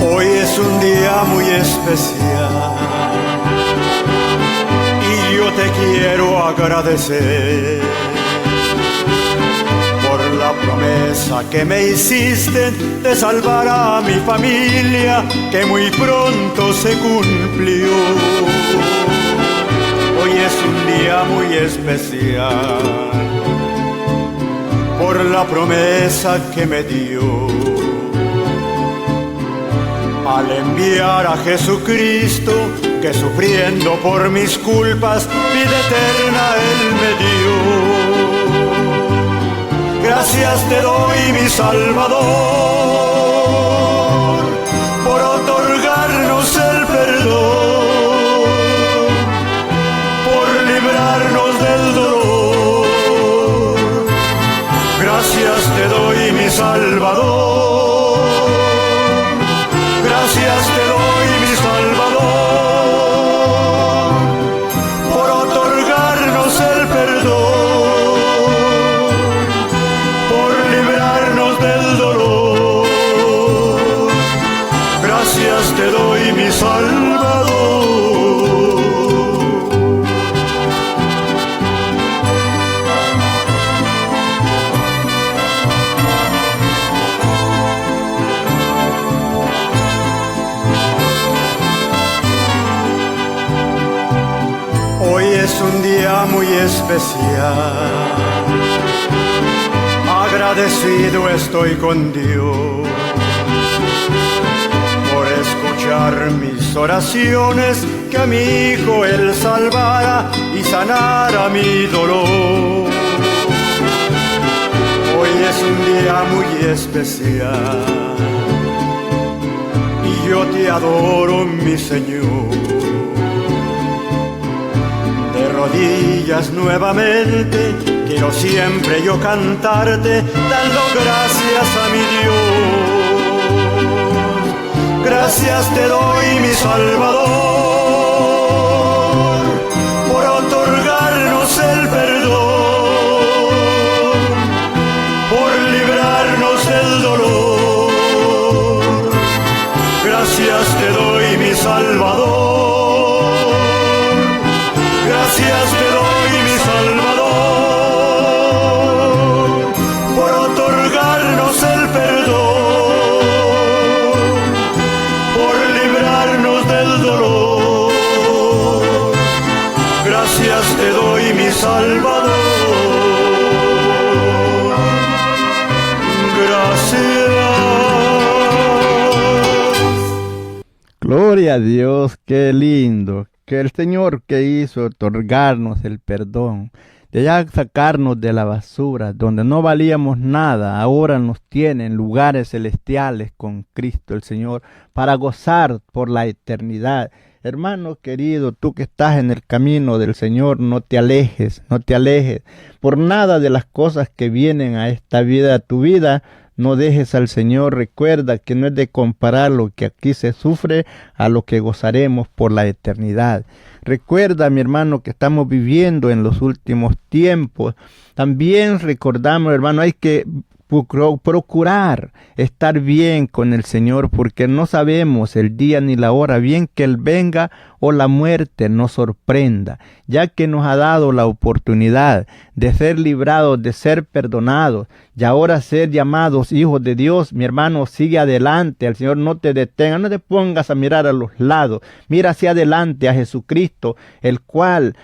Hoy es un día muy especial y yo te quiero agradecer por la promesa que me hiciste de salvar a mi familia, que muy pronto se cumplió. Hoy es un día muy especial por la promesa que me dio. Al enviar a Jesucristo, que sufriendo por mis culpas, vida eterna Él me dio. Gracias te doy, mi Salvador, por otorgarnos el perdón, por librarnos del dolor. Gracias te doy, mi Salvador, especial. Agradecido estoy con Dios por escuchar mis oraciones, que a mi hijo Él salvara y sanara mi dolor. Hoy es un día muy especial y yo te adoro, mi Señor. De rodillas nuevamente quiero siempre yo cantarte, dando gracias a mi Dios. Gracias te doy, mi Salvador, por otorgarnos el perdón, por librarnos del dolor. Gracias te doy, mi Salvador. Gracias te doy, mi Salvador, por otorgarnos el perdón, por librarnos del dolor. Gracias te doy, mi Salvador. Gracias. Gloria a Dios, qué lindo. Que el Señor que hizo otorgarnos el perdón, de ya sacarnos de la basura, donde no valíamos nada, ahora nos tiene en lugares celestiales con Cristo el Señor, para gozar por la eternidad. Hermano querido, tú que estás en el camino del Señor, no te alejes por nada de las cosas que vienen a esta vida, a tu vida. No dejes al Señor. Recuerda que no es de comparar lo que aquí se sufre a lo que gozaremos por la eternidad. Recuerda, mi hermano, que estamos viviendo en los últimos tiempos. También recordamos, hermano, hay que procurar estar bien con el Señor, porque no sabemos el día ni la hora, bien que Él venga o la muerte nos sorprenda, ya que nos ha dado la oportunidad de ser librados, de ser perdonados, y ahora ser llamados hijos de Dios. Mi hermano, sigue adelante, el Señor no te detenga, no te pongas a mirar a los lados, mira hacia adelante a Jesucristo, el cual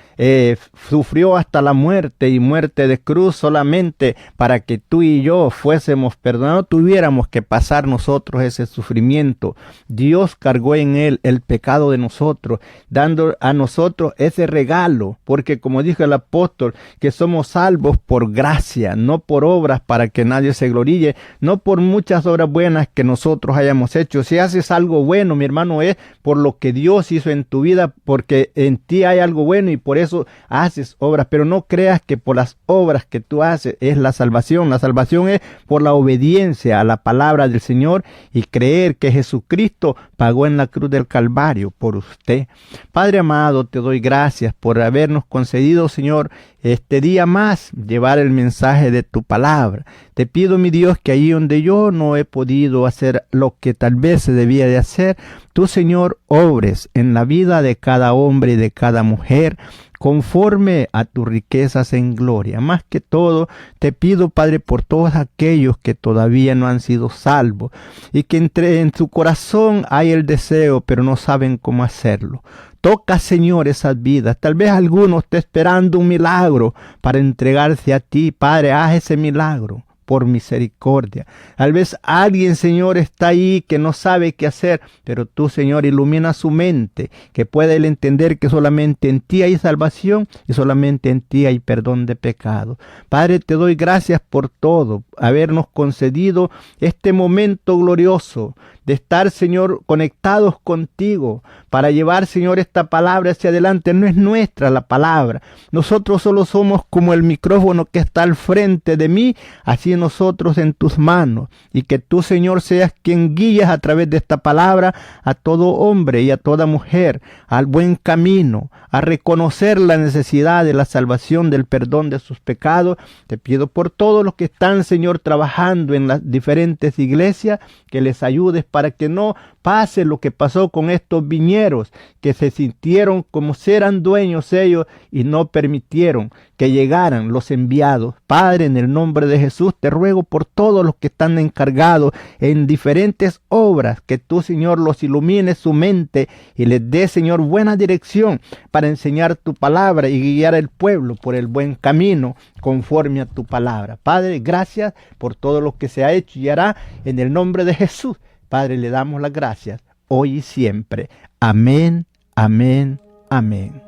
sufrió hasta la muerte y muerte de cruz solamente para que tú y yo fuésemos perdonados, tuviéramos que pasar nosotros ese sufrimiento. Dios cargó en Él el pecado de nosotros, dando a nosotros ese regalo, porque como dijo el apóstol, que somos salvos por gracia, no por obras para que nadie se gloríe, no por muchas obras buenas que nosotros hayamos hecho. Si haces algo bueno, mi hermano, es por lo que Dios hizo en tu vida, porque en ti hay algo bueno y por eso haces obras, pero no creas que por las obras que tú haces es la salvación. La salvación es por la obediencia a la palabra del Señor y creer que Jesucristo pagó en la cruz del Calvario por usted. Padre amado, te doy gracias por habernos concedido, Señor, este día más, llevar el mensaje de tu palabra. Te pido, mi Dios, que allí donde yo no he podido hacer lo que tal vez se debía de hacer, tú, Señor, obres en la vida de cada hombre y de cada mujer, conforme a tus riquezas en gloria. Más que todo, te pido, Padre, por todos aquellos que todavía no han sido salvos y que en su corazón hay el deseo, pero no saben cómo hacerlo. Toca, Señor, esas vidas. Tal vez alguno esté esperando un milagro para entregarse a ti. Padre, haz ese milagro por misericordia. Tal vez alguien, Señor, está ahí que no sabe qué hacer, pero tú, Señor, ilumina su mente, que pueda él entender que solamente en ti hay salvación y solamente en ti hay perdón de pecado. Padre, te doy gracias por todo, habernos concedido este momento glorioso de estar, Señor, conectados contigo para llevar, Señor, esta palabra hacia adelante. No es nuestra la palabra. Nosotros solo somos como el micrófono que está al frente de mí, así nosotros en tus manos. Y que tú, Señor, seas quien guías a través de esta palabra a todo hombre y a toda mujer al buen camino, a reconocer la necesidad de la salvación, del perdón de sus pecados. Te pido por todos los que están, Señor, trabajando en las diferentes iglesias, que les ayudes para que no pase lo que pasó con estos viñeros, que se sintieron como si eran dueños ellos y no permitieron que llegaran los enviados. Padre, en el nombre de Jesús te ruego por todos los que están encargados en diferentes obras, que tú, Señor, los ilumines su mente y les dé, Señor, buena dirección para enseñar tu palabra y guiar al pueblo por el buen camino conforme a tu palabra. Padre, gracias por todo lo que se ha hecho y hará en el nombre de Jesús. Padre, le damos las gracias hoy y siempre. Amén, amén, amén.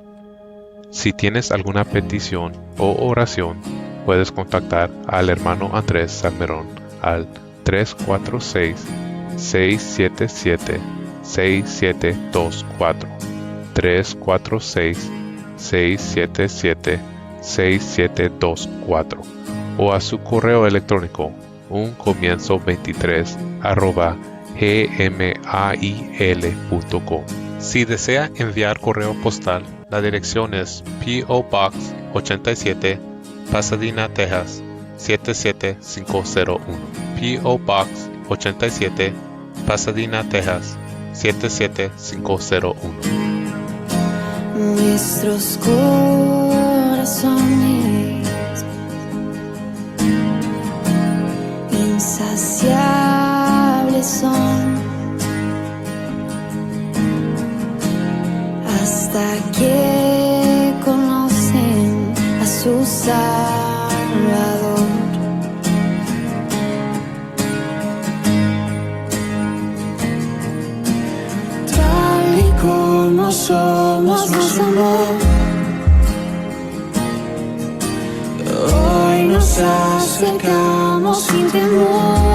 Si tienes alguna petición o oración, puedes contactar al hermano Andrés Salmerón al 346-677-6724, 346-677-6724, o a su correo electrónico uncomienzo23@gmail.com. Si desea enviar correo postal, la dirección es P.O. Box 87, Pasadena, Texas 77501. P.O. Box 87, Pasadena, Texas 77501. Nuestros corazones insaciables son hasta que conocen a su Salvador. Tal y como somos, nos amó. Hoy nos acercamos sin temor.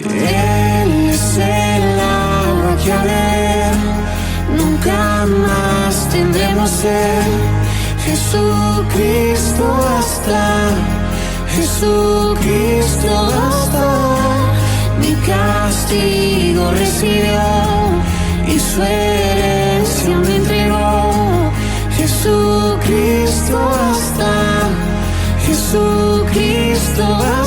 Él es el agua que a ver nunca más tendremos sed. Jesucristo basta, Jesucristo basta. Mi castigo recibió y su herencia me entregó. Jesucristo basta, Jesucristo basta.